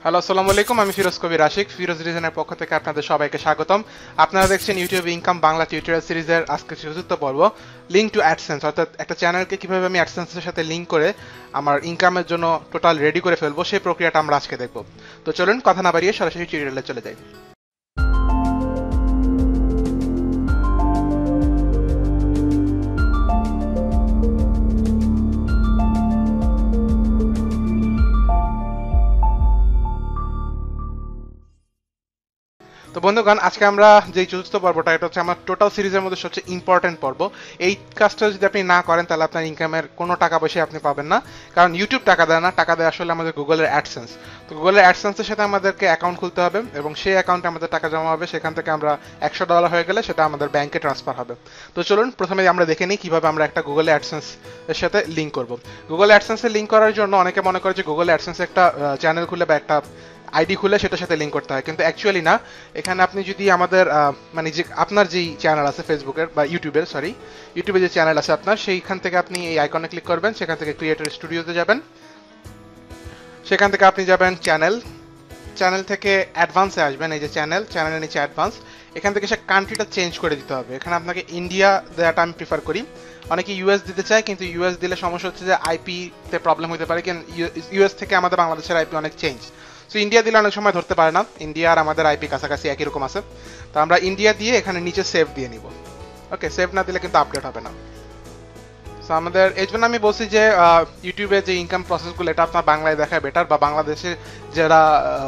Hello, আসসালামু আলাইকুম। আমি ফিরোজ কবির আশিক, ফিরোজ রিজনের পক্ষ থেকে আপনাদের সবাইকে স্বাগতম। আপনারা দেখছেন ইউটিউব ইনকাম বাংলা টিউটোরিয়াল সিরিজের আজকে চতুর্থ পর্ব, লিঙ্ক টু অ্যাডসেন্স, অর্থাৎ একটা চ্যানেলকে কিভাবে আমি অ্যাডসেন্সের সাথে লিঙ্ক করে আমার ইনকামের জন্য টোটাল রেডি করে ফেলবো, সেই প্রক্রিয়াটা আমরা আজকে দেখব। তো চলুন কথা না বাড়িয়ে সরাসরি টিউটোরিয়ালে চলে যাই। তো বন্ধুগণ, আজকে আমরা যে চতুর্থ পর্বটা, এটা হচ্ছে আমার টোটাল সিরিজের মধ্যে সবচেয়ে ইম্পর্টেন্ট পর্ব। এই কাজটা যদি আপনি না করেন তাহলে আপনার ইনকামের কোনো টাকা পয়সা আপনি পাবেন না, কারণ ইউটিউব টাকা দেয় না, টাকা দেয় আসলে আমাদের গুগলের অ্যাডসেন্স। তো গুগলের অ্যাডসেন্সের সাথে আমাদেরকে অ্যাকাউন্ট খুলতে হবে এবং সেই অ্যাকাউন্টে আমাদের টাকা জমা হবে। সেখান থেকে আমরা $100 হয়ে গেলে সেটা আমাদের ব্যাংকে ট্রান্সফার হবে। তো চলুন প্রথমে আমরা দেখে নিই কিভাবে আমরা একটা গুগল অ্যাডসেন্স এর সাথে লিঙ্ক করব। গুগল অ্যাডসেন্সে লিঙ্ক করার জন্য অনেকে মনে করে যে গুগল অ্যাডসেন্সে একটা চ্যানেল খুলে বা একটা আইডি খুলে সেটার সাথে লিঙ্ক করতে হয়, কিন্তু অ্যাকচুয়ালি না। এখানে আপনি যদি আমাদের মানে যে আপনার যেই চ্যানেল আছে ফেসবুকের বা ইউটিউবের, ইউটিউবে যে চ্যানেল আছে আপনার, সেইখান থেকে আপনি এই আইকনে ক্লিক করবেন, সেখান থেকে ক্রিয়েটর স্টুডিওতে যাবেন, সেখান থেকে আপনি যাবেন চ্যানেল থেকে অ্যাডভান্সে আসবেন, এই যে চ্যানেলের নিচে অ্যাডভান্স, এখান থেকে সে কান্ট্রিটা চেঞ্জ করে দিতে হবে। এখানে আপনাকে ইন্ডিয়া দেওয়াটা আমি প্রিফার করি। অনেকে ইউএস দিতে চায়, কিন্তু ইউএস দিলে সমস্যা হচ্ছে যে আইপিতে প্রবলেম হতে পারে, কারণ ইউএস থেকে আমাদের বাংলাদেশের আইপি অনেক চেঞ্জ। সো ইন্ডিয়া দিলে অনেক সময় ধরতে পারে না, ইন্ডিয়া আর আমাদের আইপি কাছাকাছি একই রকম আছে। তো আমরা ইন্ডিয়া দিয়ে এখানে নিচে সেভ দিয়ে নিব। ওকে, সেভ না দিলে কিন্তু আপডেট হবে না। সো আমাদের এই জন্য আমি বলছি যে ইউটিউবে যে ইনকাম প্রসেসগুলো, এটা আপনার বাংলায় দেখা বেটার, বা বাংলাদেশে যারা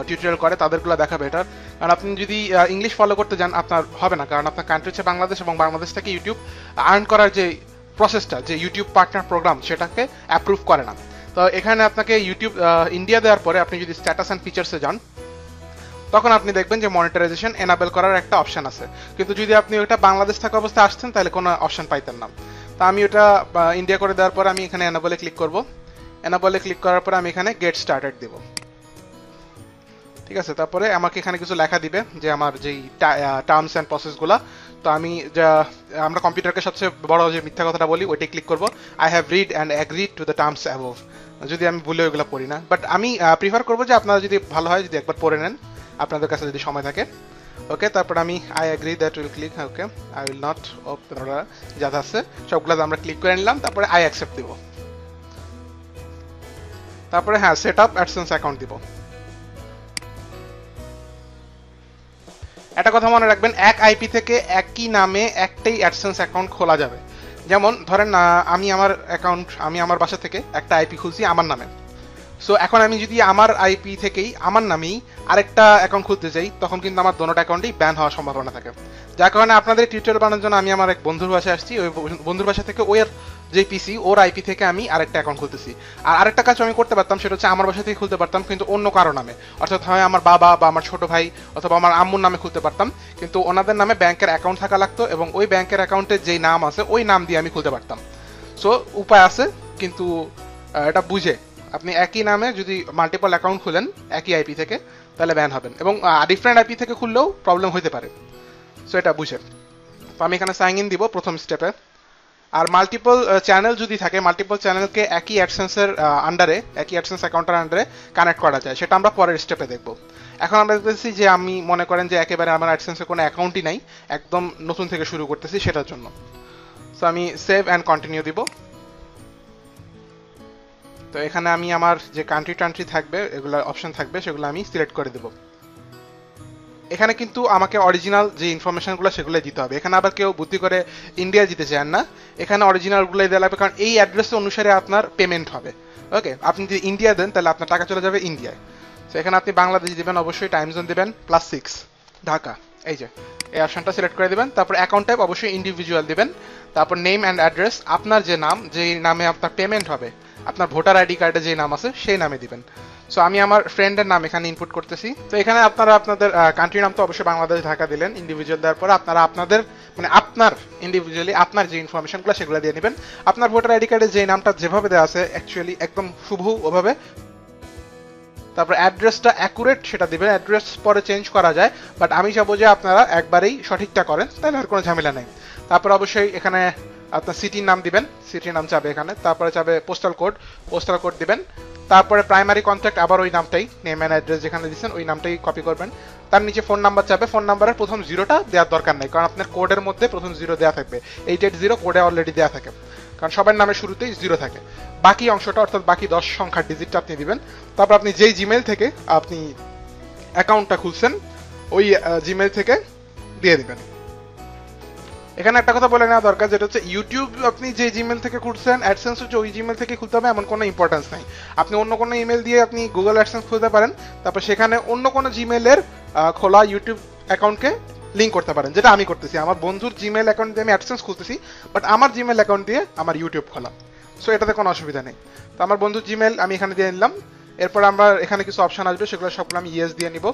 টিউটোরিয়াল করে তাদেরগুলো দেখা বেটার। কারণ আপনি যদি ইংলিশ ফলো করতে যান আপনার হবে না, কারণ আপনার কান্ট্রি হচ্ছে বাংলাদেশ, এবং বাংলাদেশ থেকে ইউটিউব আর্ন করার যে প্রসেসটা, যে ইউটিউব পার্টনার প্রোগ্রাম, সেটাকে অ্যাপ্রুভ করে না। তো এখানে আপনাকে ইউটিউব ইন্ডিয়া দেওয়ার পরে আপনি যদি স্ট্যাটাস অ্যান্ড ফিচার্সে যান, তখন আপনি দেখবেন যে মনিটারাইজেশন এনাবেল করার একটা অপশন আছে। কিন্তু যদি আপনি ওটা বাংলাদেশ থাকা অবস্থায় আসতেন তাহলে কোনো অপশন পাইতেন না। তো আমি ওটা ইন্ডিয়া করে দেওয়ার পরে আমি এখানে এনাবলে ক্লিক করব। এনাবলে ক্লিক করার পরে আমি এখানে গেট স্টার্টেড দেব। ঠিক আছে, তারপরে আমাকে এখানে কিছু লেখা দিবে যে আমার যেই টার্মস অ্যান্ড প্রসেসগুলো। তো আমি আমরা কম্পিউটারকে সবচেয়ে বড় যে মিথ্যা কথাটা বলি, ওইটাই ক্লিক করব, I have read and agreed to the terms above. যদি আমি ভুলে ওইগুলো পড়ি না, বাট আমি প্রিফার করবো যে আপনারা যদি ভালো হয় যদি একবার পড়ে নেন, আপনাদের কাছে যদি সময় থাকে। ওকে, তারপর আমি I agree that will click, okay I will not, যা আছে সবগুলো আমরা ক্লিক করে নিলাম। তারপরে আই অ্যাকসেপ্ট দিব। তারপরে হ্যাঁ, সেট আপ অ্যাডসেন্স অ্যাকাউন্ট দিব। একটা কথা মনে রাখবেন, এক আইপি থেকে একই নামে একটাই অ্যাডসেন্স অ্যাকাউন্ট খোলা যাবে। যেমন ধরেন আমি আমার বাসা থেকে একটা আইপি খুলছি আমার নামে। সো এখন আমি যদি আমার আইপি থেকেই আমার নামেই আরেকটা অ্যাকাউন্ট খুলতে চাই, তখন কিন্তু আমার দোনোটা অ্যাকাউন্টেই ব্যান হওয়ার সম্ভাবনা থাকে। যার কারণে আপনাদের টিউটোরিয়াল বানানোর জন্য আমি আমার এক বন্ধুর বাসায় আসছি, ওই বন্ধুর বাসা থেকে ওর যে পিসি, ওর আইপি থেকে আমি আরেকটা অ্যাকাউন্ট খুলতেছি। আর আরেকটা কাজ আমি করতে পারতাম, সেটা হচ্ছে আমার বাসা থেকে খুলতে পারতাম, কিন্তু অন্য কারো নামে, অর্থাৎ হয় আমার বাবা বা আমার ছোট ভাই অথবা আমার আম্মুর নামে খুলতে পারতাম, কিন্তু ওনাদের নামে ব্যাংকের অ্যাকাউন্ট থাকা লাগতো, এবং ওই ব্যাংকের অ্যাকাউন্টের যেই নাম আছে ওই নাম দিয়ে আমি খুলতে পারতাম। সো উপায় আছে, কিন্তু এটা বুঝে আপনি একই নামে যদি মাল্টিপল অ্যাকাউন্ট খুলেন একই আইপি থেকে, তাহলে ব্যান হবেন, এবং ডিফারেন্ট আইপি থেকে খুললেও প্রবলেম হতে পারে। সো এটা বুঝে। তো আমি এখানে সাইন ইন দিব প্রথম স্টেপে। আর মাল্টিপল চ্যানেল যদি থাকে, মাল্টিপল চ্যানেলকে একই অ্যাডসেন্সের আন্ডারে, একই অ্যাডসেন্স অ্যাকাউন্টের আন্ডারে কানেক্ট করা যায়, সেটা আমরা পরের স্টেপে দেখব। এখন আমরা দেখতেছি যে আমি মনে করেন যে একেবারে আমার অ্যাডসেন্সের কোনো অ্যাকাউন্টই নাই, একদম নতুন থেকে শুরু করতেছি, সেটার জন্য সো আমি সেভ অ্যান্ড কন্টিনিউ দিব। তো এখানে আমি আমার যে কান্ট্রি থাকবে, এগুলো অপশন থাকবে, সেগুলো আমি সিলেক্ট করে দেব। এখানে কিন্তু আমাকে অরিজিনাল যে ইনফরমেশনগুলো সেগুলো দিতে হবে। এখানে আবার কেউ বুদ্ধি করে ইন্ডিয়া দিতে চান না, এখানে অরিজিনালগুলোই দেওয়া লাগবে, কারণ এই অ্যাড্রেস অনুসারে আপনার পেমেন্ট হবে। ওকে, আপনি যদি ইন্ডিয়া দেন তাহলে আপনার টাকা চলে যাবে ইন্ডিয়ায়। তো এখানে আপনি বাংলাদেশ দিবেন, অবশ্যই টাইম জোন দিবেন +6 ঢাকা, এই যে এই অপশনটা সিলেক্ট করে দিবেন। তারপর অ্যাকাউন্ট টাইপ অবশ্যই ইন্ডিভিজুয়াল দিবেন। তারপর নেম অ্যান্ড অ্যাড্রেস, আপনার যে নাম, যেই নামে আপনার পেমেন্ট হবে, আপনার ভোটার আইডি কার্ডে যে নাম আছে সেই নামে দিবেন। সো আমি আমার ফ্রেন্ডের নাম এখানে ইনপুট করতেছি। তো এখানে আপনারা আপনাদের কান্ট্রি নাম তো অবশ্যই বাংলাদেশ ঢাকা দিলেন, ইন্ডিভিজুয়াল দেওয়ার পর আপনারা আপনাদের মানে আপনার ইন্ডিভিজুয়ালি আপনার যে ইনফরমেশনগুলো সেগুলো দিয়ে নেবেন। আপনার ভোটার আইডি কার্ডে যে নামটা যেভাবে দেওয়া আছে অ্যাকচুয়ালি একদম হুবহু ওভাবে। তারপর অ্যাড্রেসটা অ্যাকুরেট সেটা দিবেন, অ্যাড্রেস পরে চেঞ্জ করা যায়, বাট আমি চাবো যে আপনারা একবারেই সঠিকটা করেন, তাহলে আর কোনো ঝামেলা নেই। তারপর অবশ্যই এখানে আপনার সিটির নাম দিবেন, সিটির নাম চাবে এখানে। তারপরে চাবে পোস্টাল কোড দিবেন। তারপরে প্রাইমারি কন্ট্যাক্ট আবার ওই নামটাই, নেম অ্যান্ড অ্যাড্রেস যেখানে দিচ্ছেন ওই নামটাই কপি করবেন। তার নিচে ফোন নাম্বার চাবে, ফোন নাম্বারের প্রথম জিরোটা দেওয়ার দরকার নেই, কারণ আপনার কোডের মধ্যে প্রথম জিরো দেওয়া থাকবে, 880 কোডে অলরেডি দেওয়া থাকে, কারণ সবার নামের শুরুতেই জিরো থাকে। বাকি অংশটা অর্থাৎ বাকি 10 সংখ্যার ডিজিটটা আপনি দিবেন। তারপর আপনি যেই জিমেল থেকে আপনি অ্যাকাউন্টটা খুলছেন ওই জিমেল থেকে দিয়ে দিবেন। এখানে একটা কথা বলে নেওয়া দরকার, যেটা হচ্ছে ইউটিউব আপনি যে জিমেল থেকে খুলছেন অ্যাডসেন্স হচ্ছে ওই জিমেল থেকে খুলতে হবে এমন কোনো ইম্পর্টেন্স নাই। আপনি অন্য কোনো ইমেল দিয়ে আপনি গুগল অ্যাডসেন্স খুলতে পারেন, তারপর সেখানে অন্য কোনো জিমেলের খোলা ইউটিউব অ্যাকাউন্টকে লিঙ্ক করতে পারেন, যেটা আমি করতেছি। আমার বন্ধুর জিমেল অ্যাকাউন্ট দিয়ে আমি অ্যাডসেন্স খুলতেছি, বাট আমার জিমেল অ্যাকাউন্ট দিয়ে আমার ইউটিউব খোলা, সো এটাতে কোনো অসুবিধা নেই। তো আমার বন্ধুর জিমেল আমি এখানে দিয়ে নিলাম। এরপর আমরা এখানে কিছু অপশন আসবে, সেগুলো সবগুলো আমি ইয়েস দিয়ে নিব,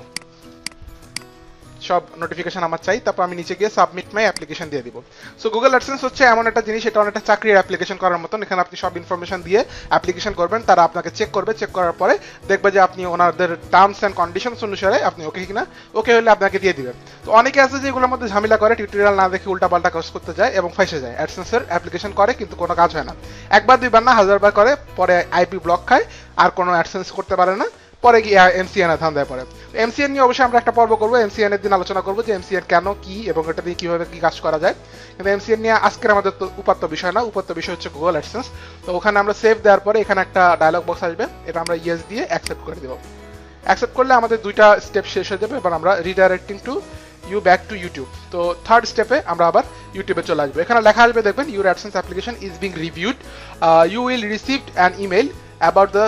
সব নোটিফিকেশন আমার চাই। তারপর আমি নিচে গিয়ে সাবমিট মাই অ্যাপ্লিকেশন দিয়ে দিব। সো গুগল অ্যাডসেন্স হচ্ছে এমন একটা জিনিস, এটা অনেকটা চাকরির অ্যাপ্লিকেশন করার মতন। এখানে আপনি সব ইনফরমেশন দিয়ে অ্যাপ্লিকেশন করবেন, তারা আপনাকে চেক করবে, চেক করার পরে দেখবে যে আপনি ওনাদের টার্মস অ্যান্ড কন্ডিশনস অনুসারে আপনি ওকে কিনা, ওকে হলে আপনাকে দিয়ে দিবেন। তো অনেকে আছে যে এগুলোর মধ্যে ঝামেলা করে, টিউটোরিয়াল না দেখে উল্টাপাল্টা কাজ করতে যায় এবং ফাঁসে যায়, অ্যাডসেন্সের অ্যাপ্লিকেশন করে কিন্তু কোনো কাজ হয় না। একবার দুইবার না, হাজারবার করে, পরে আইপি ব্লক খায়, আর কোনো অ্যাডসেন্স করতে পারে না, পরে গিয়ে এমসিএন ধান্দায় পড়ে। এমসিএন নিয়ে অবশ্যই আমরা একটা পর্ব করবো, এমসিএন এর দিন আলোচনা করবো যে এমসিএন কেন, কি এবং এটা দিয়ে কিভাবে কি কাজ করা যায়। কিন্তু এমসিএন নিয়ে আজকের আমাদের তো উপাত্ত বিষয় না, উপাত্ত বিষয় হচ্ছে গুগল অ্যাডসেন্স। তো ওখানে আমরা সেভ দেওয়ার পরে এখানে একটা ডায়লগ বক্স আসবে, এটা আমরা ইয়েস দিয়ে অ্যাকসেপ্ট করে দেবো। অ্যাকসেপ্ট করলে আমাদের দুইটা স্টেপ শেষ হয়ে যাবে, এবার আমরা redirecting to you back to YouTube. তো থার্ড স্টেপে আমরা আবার ইউটিউবে চলে আসবো। এখানে লেখা আসবে, দেখবেন your AdSense application is being reviewed, you will received an email about the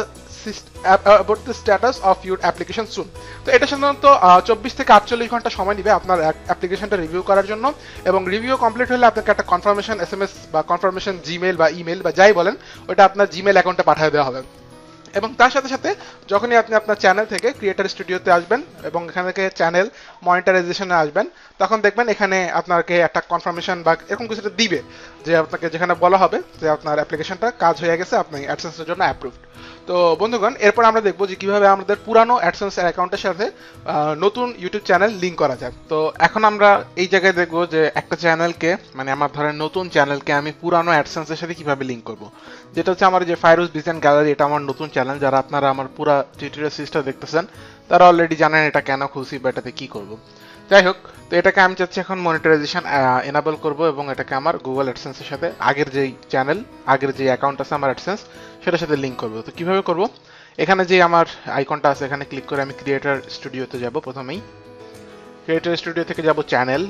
status of your application soon. তো এটা সাধারণত 24 থেকে 48 ঘন্টা সময় নেবে আপনার অ্যাপ্লিকেশনটা রিভিউ করার জন্য, এবং রিভিউ কমপ্লিট হলে আপনাকে একটা কনফার্মেশন এসএমএস বা কনফার্মেশন জিমেল বা ইমেল বা যাই বলেন ওটা আপনার জিমেল অ্যাকাউন্টে পাঠিয়ে দেওয়া হবে। এবং তার সাথে সাথে যখনই আপনি আপনার চ্যানেল থেকে ক্রিয়েটর স্টুডিওতে আসবেন এবং এখান থেকে চ্যানেল মনিটারাইজেশনে আসবেন, তখন দেখবেন এখানে আপনাকে একটা কনফার্মেশন বা এরকম কিছুটা দিবে, যে আপনাকে যেখানে বলা হবে যে আপনার অ্যাপ্লিকেশনটা কাজ হয়ে গেছে, আপনি অ্যাডসেন্সের জন্য অ্যাপ্রুভড। তো বন্ধুগণ, এরপর আমরা দেখবো যে কিভাবে আমাদের পুরানো অ্যাডসেন্স অ্যাকাউন্টের সাথে নতুন ইউটিউব চ্যানেল লিঙ্ক করা যায়। তো এখন আমরা এই জায়গায় দেখবো যে একটা চ্যানেলকে, মানে আমার ধরেন নতুন চ্যানেলকে আমি পুরানো অ্যাডসেন্সের সাথে কিভাবে লিঙ্ক করব। যেটা হচ্ছে আমার যে ফাইরুজ ডিজাইন গ্যালারি, এটা আমার নতুন চ্যানেল। যারা আপনারা আমার পুরো টিউটোরিয়াল সিরিজটা দেখতেছেন তারা অলরেডি জানেন এটা কেন খুলছি বা এটাতে কি করব। যাই হোক, তো এটাকে আমি চাচ্ছি এখন মনিটারাইজেশন এনাবল করব এবং এটাকে আমার গুগল অ্যাডসেন্সের সাথে আগের যেই চ্যানেল, আগের যে অ্যাকাউন্ট আছে আমার অ্যাডসেন্স, সেটার সাথে লিঙ্ক করব। তো কিভাবে করব, এখানে যে আমার আইকনটা আছে এখানে ক্লিক করে আমি ক্রিয়েটর স্টুডিওতে যাব। প্রথমেই ক্রিয়েটর স্টুডিও থেকে যাব চ্যানেল,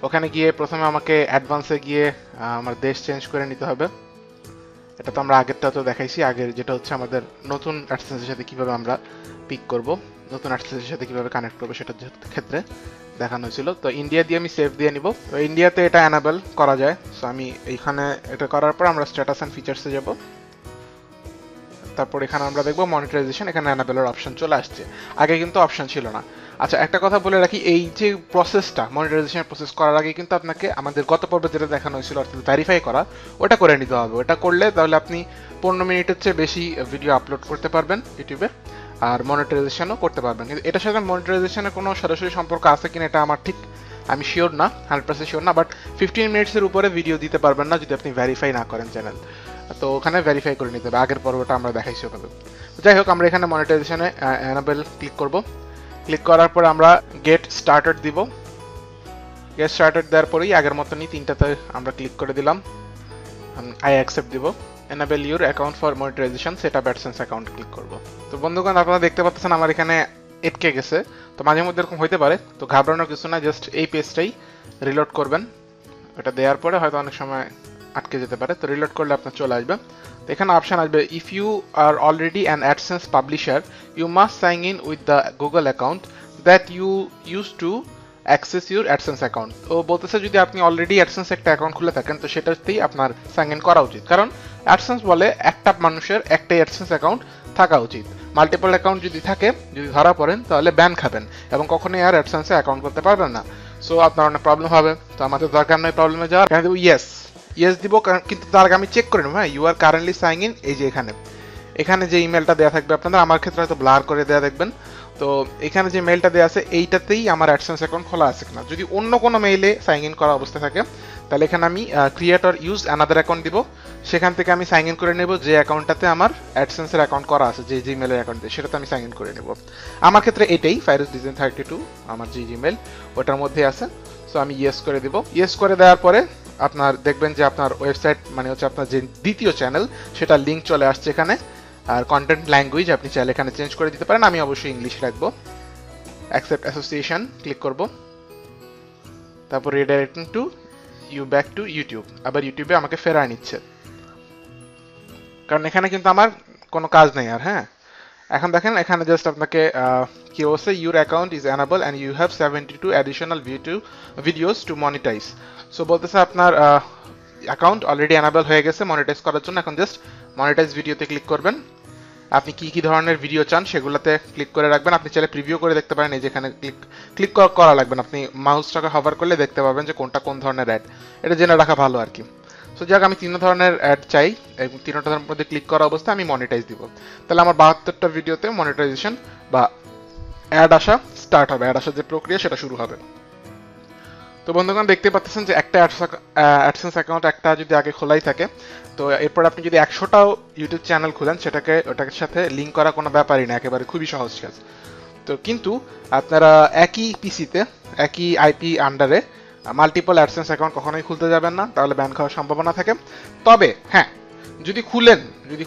ওখানে গিয়ে প্রথমে আমাকে অ্যাডভান্সে গিয়ে আমার দেশ চেঞ্জ করে নিতে হবে। এটা তো আমরা আগেরটা তো দেখাইছি, আগের যেটা হচ্ছে আমাদের নতুন অ্যাডসেন্সের সাথে কিভাবে আমরা পিক করব, নতুন অ্যাডসেন্সের সাথে কিভাবে কানেক্ট করবো সেটার ক্ষেত্রে দেখানো হয়েছিল। তো ইন্ডিয়া দিয়ে আমি সেভ দিয়ে নিব। তো ইন্ডিয়াতে এটা এনাবেল করা যায়, সো আমি এইখানে এটা করার পর আমরা স্ট্যাটাস অ্যান্ড ফিচার্সে যাব। তারপর এখানে আমরা দেখবো মনিটারাইজেশন, এখানে এনাবেলের অপশন চলে আসছে, আগে কিন্তু অপশন ছিল না। আচ্ছা, একটা কথা বলে রাখি, এই যে প্রসেসটা মনিটারাইজেশন প্রসেস করার আগে কিন্তু আপনাকে আমাদের গত পর্বে যেটা দেখানো হয়েছিল অর্থাৎ ভেরিফাই করা, ওটা করে নিতে হবে। ওটা করলে তাহলে আপনি 15 মিনিটের চেয়ে বেশি ভিডিও আপলোড করতে পারবেন ইউটিউবে, আর মনিটারাইজেশনও করতে পারবেন। কিন্তু এটার সাথে মনিটারাইজেশনের কোনো সরাসরি সম্পর্ক আছে কিনা এটা আমার ঠিক আমি শিওর না, 100% শিওর না, বাট 15 মিনিটসের উপরে ভিডিও দিতে পারবেন না যদি আপনি ভেরিফাই না করেন চ্যানেল। তো ওখানে ভেরিফাই করে নিতে হবে, আগের পর্বটা আমরা দেখাইছি ওভাবে। যাই হোক, আমরা এখানে মনিটাইজেশনে এনাবেল ক্লিক করব। ক্লিক করার পর আমরা গেট স্টার্টেড দিব। গেট স্টার্টেড দেওয়ার পরেই আগের মতনই তিনটাতে আমরা ক্লিক করে দিলাম, আই অ্যাকসেপ্ট দিব। Enable your account for monetization set up AdSense account click করব। তো বন্ধুগণ, আপনারা দেখতে পাচ্ছেন আমার এখানে এটকে গেছে। তো মাঝে মধ্যে এরকম হইতে পারে, তো ঘাবড়ানোর কিছু না, জাস্ট এই পেজটাই রিলোড করবেন। এটা দেওয়ার পরে হয়তো অনেক সময় আটকে যেতে পারে, তো রিলোড করলে আপনার চলে আসবে। তো এখানে অপশন আসবে, if you are already an AdSense publisher you must sign in with the Google account that you use to access your AdSense account. তো বলতেছে যদি আপনি অলরেডি অ্যাডসেন্স একটা অ্যাকাউন্ট খুলে থাকেন তো সেটাতেই আপনার সাইন ইন করা উচিত, কারণ অ্যাডসেন্স বলে একটা মানুষের একটাই অ্যাডসেন্স অ্যাকাউন্ট থাকা উচিত। মাল্টিপল অ্যাকাউন্ট যদি থাকে, যদি ধরা পড়েন তাহলে ব্যান খাবেন এবং কখনোই আর অ্যাডসেন্সে অ্যাকাউন্ট করতে পারবেন না। সো আপনার অনেক প্রবলেম হবে। তো আমাদের দরকার নয় প্রবলেমে যাওয়ার, কেন দেবো ইয়েস দিব, কিন্তু তার আগে আমি চেক করে নেব, হ্যাঁ you are currently sign in. এই যে এখানে যে ইমেলটা দেওয়া থাকবে আপনাদের, আমার ক্ষেত্রে হয়তো ব্লার করে দেওয়া দেখবেন। তো এখানে যে মেইলটা দেওয়া আছে এইটাতেই আমার অ্যাডসেন্স অ্যাকাউন্ট খোলা আছে কিনা। যদি অন্য কোনো মেইলে সাইন ইন করা অবস্থা থাকে তাহলে এখানে আমি create or use another account দিব, সেখান থেকে আমি সাইন ইন করে নেব যে অ্যাকাউন্টটাতে আমার অ্যাডসেন্সের অ্যাকাউন্ট করা আছে, যে জিমেলের অ্যাকাউন্ট দিয়ে, সেটাতে আমি সাইন ইন করে নেব। আমার ক্ষেত্রে এটাই ফাইরুজ ডিজাইন 32 আমার যে জিমেল ওটার মধ্যে আছে। সো আমি ইয়েস করে দেব। ইয়েস করে দেওয়ার পরে আপনার দেখবেন যে আপনার ওয়েবসাইট মানে হচ্ছে আপনার যে দ্বিতীয় চ্যানেল সেটার লিঙ্ক চলে আসছে এখানে। আর কন্টেন্ট ল্যাঙ্গুয়েজ আপনি চাইলে এখানে চেঞ্জ করে দিতে পারেন, আমি অবশ্যই ইংলিশ রাখবো। অ্যাকসেপ্ট অ্যাসোসিয়েশন ক্লিক করব, তারপর redirecting to you back to YouTube, আবার ইউটিউবে আমাকে ফেরায় নিচ্ছে, কারণ এখানে কিন্তু আমার কোনো কাজ নেই আর। হ্যাঁ, এখন দেখেন এখানে জাস্ট আপনাকে কি বলছে, your account is enable and you have 72 additional videos to monetize. So বলতেছে আপনার অ্যাকাউন্ট অলরেডি অ্যানাবল হয়ে গেছে মনিটাইজ করার জন্য। এখন জাস্ট মনিটাইজ ভিডিওতে ক্লিক করবেন। আপনি কি কি ধরনের ভিডিও চান সেগুলোতে ক্লিক করে রাখবেন। আপনি চাইলে প্রিভিউ করে দেখতে পারেন, এই যেখানে ক্লিক করা লাগবেন, আপনি মাউসটাকে হভার করলে দেখতে পাবেন যে কোনটা কোন ধরনের অ্যাড, এটা জেনে রাখা ভালো আর কি। সো যাক, আমি 3 ধরনের অ্যাড চাই এবং 3টার মধ্যে ক্লিক করা অবস্থায় আমি মনিটাইজ দিব। তাহলে আমার 72টা ভিডিওতে মনিটাইজেশন বা অ্যাড আসা স্টার্ট হবে, অ্যাড আসার যে প্রক্রিয়া সেটা শুরু হবে। তো বন্ধুগণ দেখতে পাচ্ছেন যে একটা অ্যাডসেন্স অ্যাকাউন্ট একটা যদি আগে খোলাই থাকে, তো এরপর আপনি যদি 100টাও ইউটিউব চ্যানেল খুলেন ওটার সাথে লিঙ্ক করা কোনো ব্যাপারই না, একেবারে খুবই সহজ কাজ। তো কিন্তু আপনারা একই পিসিতে একই আইপি আন্ডারে মাল্টিপল অ্যাডসেন্স অ্যাকাউন্ট কখনোই খুলতে যাবেন না, তাহলে ব্যান খাওয়ার সম্ভাবনা থাকে। তবে হ্যাঁ, যদি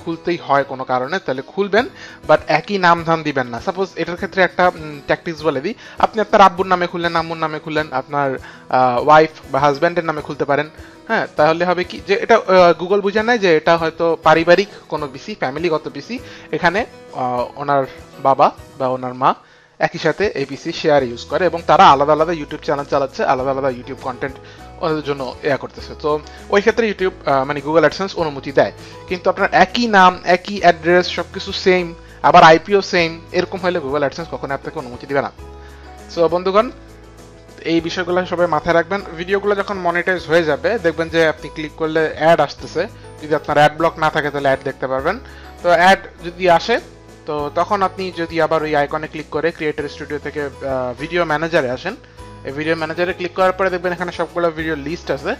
খুলতেই হয় কোনো কারণে তাহলে খুলবেন, বাট একই নাম ধাম দিবেন না। সাপোজ এটার ক্ষেত্রে একটা ট্যাকটিক্স বলে দিই, আপনি আপনার আব্বুর নামে খুললেন, আম্মুর নামে খুললেন, আপনার ওয়াইফ বা হাজব্যান্ডের নামে খুলতে পারেন। হ্যাঁ, তাহলে হবে কি যে এটা গুগল বুঝে নেয় যে এটা হয়তো পারিবারিক কোনো পিসি, ফ্যামিলিগত পিসি, এখানে ওনার বাবা বা ওনার মা একই সাথে এই পিসি শেয়ার ইউজ করে এবং তারা আলাদা আলাদা ইউটিউব চ্যানেল চালাচ্ছে, আলাদা আলাদা ইউটিউব কন্টেন্ট ওদের জন্য করতেছে। তো ওই ক্ষেত্রে ইউটিউব মানে গুগল অ্যাডসেন্স অনুমতি দেয়। কিন্তু আপনার একই নাম, একই অ্যাড্রেস, সবকিছু সেম, আবার আইপিও সেম, এরকম হলে গুগল অ্যাডসেন্স কখনো আপনাকে অনুমতি দিবে না। সো বন্ধুগণ, এই বিষয়গুলো সবাই মাথায় রাখবেন। ভিডিওগুলো যখন মনিটাইজ হয়ে যাবে দেখবেন যে আপনি ক্লিক করলে অ্যাড আসতেছে। যদি আপনার অ্যাড ব্লক না থাকে তাহলে অ্যাড দেখতে পারবেন। তো অ্যাড যদি আসে তো তখন আপনি যদি আবার ওই আইকনে ক্লিক করে ক্রিয়েটর স্টুডিও থেকে ভিডিও ম্যানেজারে আসেন, এই ভিডিও ম্যানেজারে ক্লিক করার পরে দেখবেন এখানে সবগুলো ভিডিও লিস্ট আছে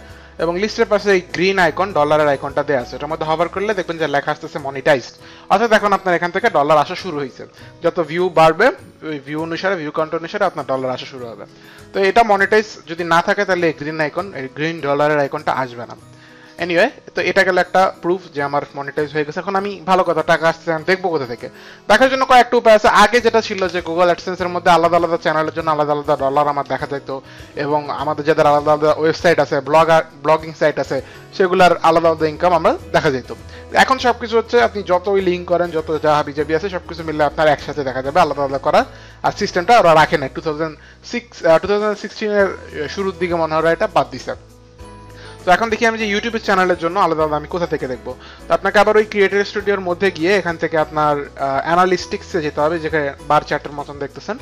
এবং লিস্টের পাশে এই গ্রিন আইকন, ডলারের আইকনটা দেওয়া আছে, এটার মধ্যে হভার করলে দেখবেন যে লেখা আসতেছে মনিটাইজড, অর্থাৎ এখন আপনার এখান থেকে ডলার আসা শুরু হয়েছে। যত ভিউ বাড়বে ওই ভিউ অনুসারে, ভিউ কাউন্ট অনুসারে আপনার ডলার আসা শুরু হবে। তো এটা মনিটাইজ যদি না থাকে তাহলে গ্রিন আইকন, এই গ্রিন ডলারের আইকনটা আসবে না। এনিওয়ে, তো এটা গেল একটা প্রুফ যে আমার মনিটাইজ হয়ে গেছে। এখন আমি ভালো কথা টাকা আসছে আমি দেখবো কোথা থেকে, দেখার জন্য কয়েকটা উপায় আছে। আগে যেটা ছিল যে গুগল অ্যাডসেন্সের মধ্যে আলাদা আলাদা চ্যানেলের জন্য আলাদা আলাদা ডলার আমার দেখা যেত এবং আমাদের যাদের আলাদা আলাদা ওয়েবসাইট আছে, ব্লগিং সাইট আছে, সেগুলোর আলাদা আলাদা ইনকাম আমরা দেখা যেত। এখন সবকিছু হচ্ছে আপনি যতই লিঙ্ক করেন, যত যা হাবিজাবি আছে সবকিছু মিললে আপনার একসাথে দেখা যাবে, আলাদা আলাদা করার আর সিস্টেমটা ওরা রাখে না। 2016-এর শুরুর দিকে মনে হয় এটা বাদ দিছে। তো এখন দেখি আমি যে ইউটিউবের চ্যানেলের জন্য আলাদা আলাদা আমি কোথা থেকে দেখবো। তো আপনাকে আবার ওই ক্রিয়েটর স্টুডিওর মধ্যে গিয়ে এখান থেকে আপনার অ্যানালিস্টিক্সে যেতে হবে, যেখানে বার চার্টের মতন দেখতেছেন।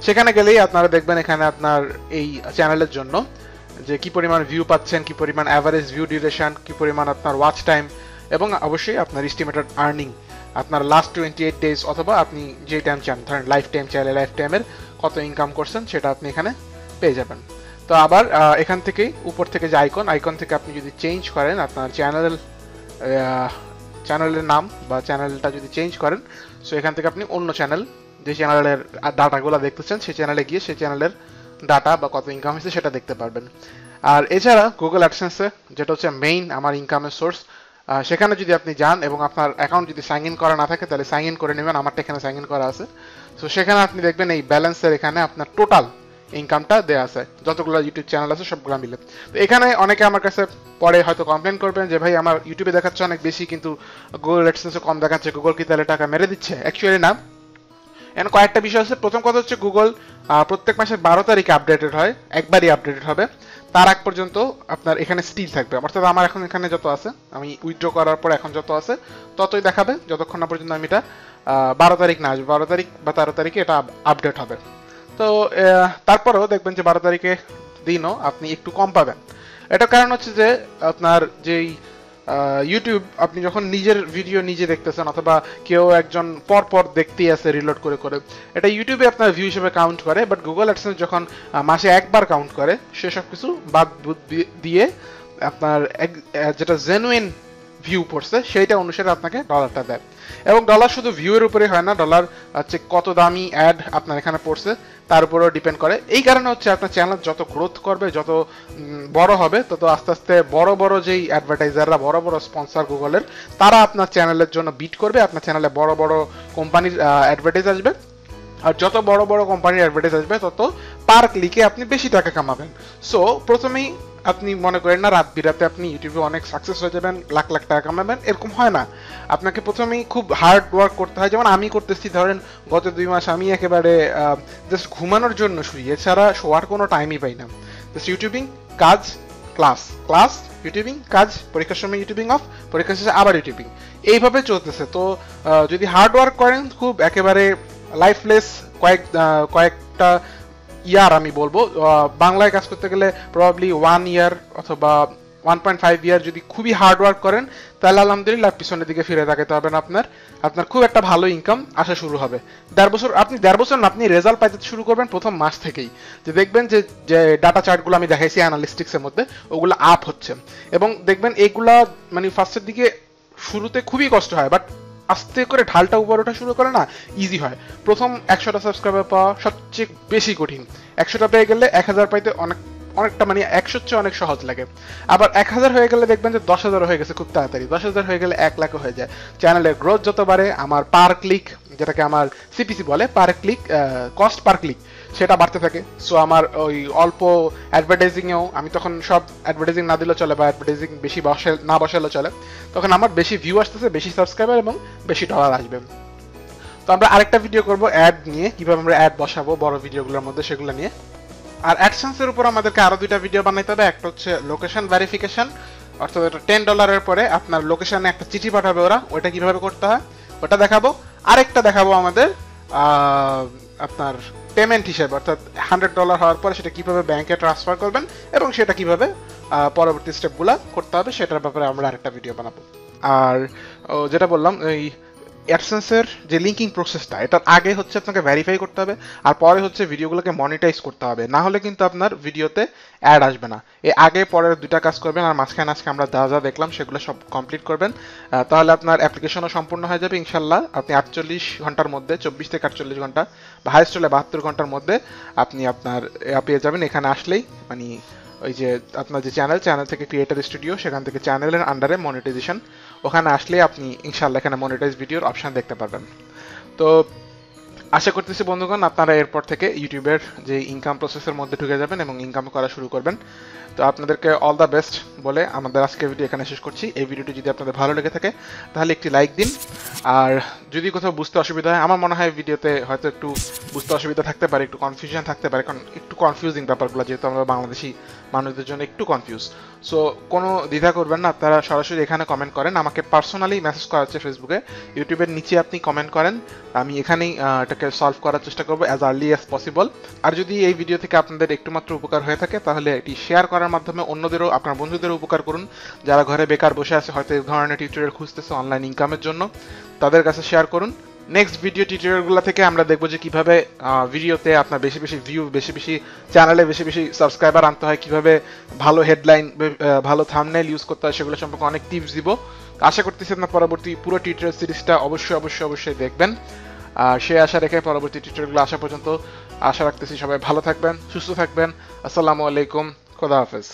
সেখানে গেলেই আপনারা দেখবেন এখানে আপনার এই চ্যানেলের জন্য যে কি পরিমাণ ভিউ পাচ্ছেন, কি পরিমাণ অ্যাভারেজ ভিউ ডিউরেশন, কি পরিমাণ আপনার ওয়াচ টাইম এবং অবশ্যই আপনার এস্টিমেটেড আর্নিং, আপনার লাস্ট 28 ডেজ অথবা আপনি যে টাইম চান, ধরেন লাইফ টাইম চাইলে লাইফ টাইমের কত ইনকাম করছেন সেটা আপনি এখানে পেয়ে যাবেন। তো আবার এখান থেকে উপর থেকে যে আইকন থেকে আপনি যদি চেঞ্জ করেন আপনার চ্যানেলের নাম বা চ্যানেলটা যদি চেঞ্জ করেন, সো এখান থেকে আপনি অন্য চ্যানেল, যে চ্যানেলের ডাটাগুলো দেখতেছেন সেই চ্যানেলে গিয়ে সেই চ্যানেলের ডাটা বা কত ইনকাম হয়েছে সেটা দেখতে পারবেন। আর এছাড়া গুগল অ্যাডসেন্সে যেটা হচ্ছে মেইন আমার ইনকামের সোর্স, সেখানে যদি আপনি যান এবং আপনার অ্যাকাউন্ট যদি সাইন ইন করা না থাকে তাহলে সাইন ইন করে নেবেন। আমারটা এখানে সাইন ইন করা আছে। সো সেখানে আপনি দেখবেন এই ব্যালেন্সের এখানে আপনার টোটাল ইনকামটা দেওয়া আছে, যতগুলো ইউটিউব চ্যানেল আছে সবগুলো মিলে। তো এখানে অনেকে আমার কাছে পরে হয়তো কমপ্লেন করবেন যে ভাই আমার ইউটিউবে দেখাচ্ছে অনেক বেশি কিন্তু গুগল অ্যাডসেন্সে কম দেখাচ্ছে, গুগল কি তাহলে টাকা মেরে দিচ্ছে? অ্যাকচুয়ালি না। এখানে কয়েকটা বিষয় আছে। প্রথম কথা হচ্ছে গুগল প্রত্যেক মাসের 12 তারিখে আপডেটেড হয়, একবারই আপডেটেড হবে, তার আগ পর্যন্ত আপনার এখানে স্টিল থাকবে। অর্থাৎ আমার এখন এখানে যত আছে, আমি উইথড্র করার পর এখন যত আছে ততই দেখাবে যতক্ষণ না পর্যন্ত আমি এটা 12 তারিখ না আসবে, 12 তারিখ বা 13 তারিখে এটা আপডেট হবে। তো তারপরেও দেখবেন যে 12 তারিখে দিনও আপনি একটু কম পাবেন। এটার কারণ হচ্ছে যে আপনার যেই ইউটিউব আপনি যখন নিজের ভিডিও নিজে দেখতেছেন অথবা কেউ একজন পর দেখতেই আছে রিলোড করে করে, এটা ইউটিউবে আপনার ভিউ হিসেবে কাউন্ট করে, বাট গুগল অ্যাডসেন্স যখন মাসে একবার কাউন্ট করে সেসব কিছু বাদ দিয়ে আপনার যেটা জেনুইন ভিউ পড়ছে সেইটা অনুসারে আপনাকে ডলারটা দেয়। এবং ডলার শুধু ভিউয়ের উপরে হয় না, ডলার হচ্ছে কত দামি অ্যাড আপনার এখানে পড়ছে তার উপরেও ডিপেন্ড করে। এই কারণে হচ্ছে আপনার চ্যানেল যত গ্রোথ করবে, যত বড় হবে, তত আস্তে আস্তে বড় বড় যেই অ্যাডভার্টাইজাররা, বড় বড় স্পন্সর গুগলের, তারা আপনার চ্যানেলের জন্য বিট করবে, আপনার চ্যানেলে বড় বড় কোম্পানির অ্যাডভার্টাইজ আসবে। আর যত বড় বড় কোম্পানির অ্যাডভার্টাইজ আসবে তত পার ক্লিকে আপনি বেশি টাকা কামাবেন। সো প্রথমেই আপনি মনে করেন না রাত বিরাতে আপনি ইউটিউবে অনেক সাকসেস হয়ে যাবেন, লাখ লাখ টাকা কামাবেন, এরকম হয় না। আপনাকে প্রথমেই খুব হার্ড ওয়ার্ক করতে হয়, যেমন আমি করতেছি। ধরেন গত 2 মাস আমি একেবারে জাস্ট ঘুমানোর জন্য শুই, এছাড়া শোয়ার কোনো টাইমই পাই না। জাস্ট ইউটিউবিং, কাজ, ক্লাস, ক্লাস, ইউটিউবিং, কাজ, পরীক্ষার সময় ইউটিউবিং অফ, পরীক্ষা শেষে আবার ইউটিউবিং, এইভাবে চলতেছে। তো যদি হার্ড ওয়ার্ক করেন, খুব একেবারে লাইফলেস কয়েকটা ইয়ার, আমি বলবো বাংলায় কাজ করতে গেলে প্রবাবলি 1 ইয়ার অথবা 1.5 ইয়ার যদি খুবই হার্ড ওয়ার্ক করেন, তাহলে আলহামদুলিল্লাহ পিছনের দিকে ফিরে তাকাতে হবে না, আপনার খুব একটা ভালো ইনকাম আসা শুরু হবে। 1.5 বছর না, আপনি রেজাল্ট পাইতে শুরু করবেন প্রথম মাস থেকেই। যে দেখবেন যে ডাটা চার্টগুলো আমি দেখাইছি অ্যানালিস্টিক্সের মধ্যে, ওগুলো আপ হচ্ছে। এবং দেখবেন এইগুলা মানে ফার্স্টের দিকে শুরুতে খুবই কষ্ট হয়, বাট আস্তে করে ঢালটা উপর ওঠা শুরু করে না, ইজি হয়। প্রথম 100টা সাবস্ক্রাইবার পাওয়া সবচেয়ে বেশি কঠিন। 100টা পেয়ে গেলে 1000 পাইতে অনেকটা মানে 100 চেয়ে অনেক সহজ লাগে। আবার 1000 হয়ে গেলে দেখবেন যে 10,000 হয়ে গেছে খুব তাড়াতাড়ি, 10,000 হয়ে গেলে 1 লাখ হয়ে যায়। চ্যানেলের গ্রোথ যত বাড়ে, আমার পার ক্লিক, যেটাকে আমার সিপিসি বলে, পার ক্লিক কস্ট পার ক্লিক, সেটা বাড়তে থাকে। সো আমার ওই অল্প অ্যাডভার্টাইজিংয়েও, আমি তখন সব অ্যাডভার্টাইজিং না দিলেও চলে বা অ্যাডভার্টাইজিং বেশি না বসালেও চলে, তখন আমার বেশি ভিউ আসতেছে, বেশি সাবস্ক্রাইবার এবং বেশি ডলার আসবে। তো আমরা আরেকটা ভিডিও করব অ্যাড নিয়ে, কিভাবে আমরা অ্যাড বসাবো বড় ভিডিওগুলোর মধ্যে, সেগুলো নিয়ে। আর অ্যাডসেন্সের উপর আমাদেরকে আরো 2টা ভিডিও বানাইতে হবে। একটা হচ্ছে লোকেশন ভেরিফিকেশন, অর্থাৎ এটা $10 পরে আপনার লোকেশনে একটা চিঠি পাঠাবে ওরা, ওটা কিভাবে করতে হয় ওটা দেখাবো। আরেকটা দেখাবো আমাদের আপনার পেমেন্ট হিসেবে, অর্থাৎ $100 হওয়ার পরে সেটা কিভাবে ব্যাংকে ট্রান্সফার করবেন এবং সেটা কিভাবে পরবর্তী স্টেপগুলো করতে হবে, সেটার ব্যাপারে আমরা আরেকটা ভিডিও বানাবো। আর যেটা বললাম, এই অ্যাডসেন্সের যে লিঙ্কিং প্রসেসটা, এটার আগে হচ্ছে আপনাকে ভেরিফাই করতে হবে, আর পরে হচ্ছে ভিডিওগুলোকে মনিটাইজ করতে হবে, না হলে কিন্তু আপনার ভিডিওতে অ্যাড আসবে না। এই আগে পরের 2টা কাজ করবেন, আর মাঝখানে আজকে আমরা যা যা দেখলাম সেগুলো সব কমপ্লিট করবেন, তাহলে আপনার অ্যাপ্লিকেশনও সম্পূর্ণ হয়ে যাবে ইনশাল্লাহ। আপনি 48 ঘন্টার মধ্যে, 24 থেকে 48 ঘন্টা বা হাইস্ট হলে 72 ঘন্টার মধ্যে আপনি আপনার পেয়ে যাবেন। এখানে আসলেই মানে ওই যে আপনার যে চ্যানেল থেকে ক্রিয়েটর স্টুডিও, সেখান থেকে চ্যানেলের আন্ডারে মনিটাইজেশন, ওখানে আসলে আপনি ইনশাল্লাহ এখানে মনিটাইজ ভিডিওর অপশন দেখতে পারবেন। তো আশা করতেছি বন্ধুগণ আপনারা এরপর থেকে ইউটিউবের যে ইনকাম প্রসেসের মধ্যে ঢুকে যাবেন এবং ইনকাম করা শুরু করবেন। তো আপনাদেরকে অল দ্য বেস্ট বলে আমাদের আজকের ভিডিও এখানে শেষ করছি। এই ভিডিওটি যদি আপনাদের ভালো লেগে থাকে তাহলে একটি লাইক দিন, আর যদি কোথাও বুঝতে অসুবিধা হয়, আমার মনে হয় ভিডিওতে হয়তো একটু বুঝতে অসুবিধা থাকতে পারে, একটু কনফিউশন থাকতে পারে, কারণ একটু কনফিউজিং ব্যাপারগুলো, যেহেতু আমরা বাংলাদেশি মানুষদের জন্য একটু কনফিউজ। সো কোনো দ্বিধা করবেন না, আপনারা সরাসরি এখানে কমেন্ট করেন, আমাকে পার্সোনালি মেসেজ করা হচ্ছে ফেসবুকে, ইউটিউবের নিচে আপনি কমেন্ট করেন, আমি এখানেই এটাকে সলভ করার চেষ্টা করবো অ্যাজ আর্লি অ্যাজ পসিবল। আর যদি এই ভিডিও থেকে আপনাদের একটু মাত্র উপকার হয়ে থাকে তাহলে এটি শেয়ার করার মাধ্যমে অন্যদেরও, আপনার বন্ধুদেরও উপকার করুন, যারা ঘরে বেকার বসে আছে, হয়তো এই ধরনের টিউটোরিয়াল খুঁজতেছে অনলাইন ইনকামের জন্য, তাদের কাছে শেয়ার করুন। নেক্সট ভিডিও টিউটোরিয়ালগুলো থেকে আমরা দেখবো যে কিভাবে ভিডিওতে আপনার বেশি বেশি ভিউ, বেশি বেশি চ্যানেলে বেশি বেশি সাবস্ক্রাইবার আনতে হয়, কিভাবে ভালো হেডলাইন, ভালো থাম্বনেইল ইউজ করতে হয়, সেগুলো সম্পর্কে অনেক টিপস দিব। আশা করতেছি আপনার পরবর্তী পুরো টিউটোরিয়াল সিরিজটা অবশ্যই দেখবেন। আর সে আশা রেখে পরবর্তী টিউটোরিয়ালগুলো আসা পর্যন্ত আশা রাখতেছি সবাই ভালো থাকবেন, সুস্থ থাকবেন। আসসালামু আলাইকুম, খোদা হাফেজ।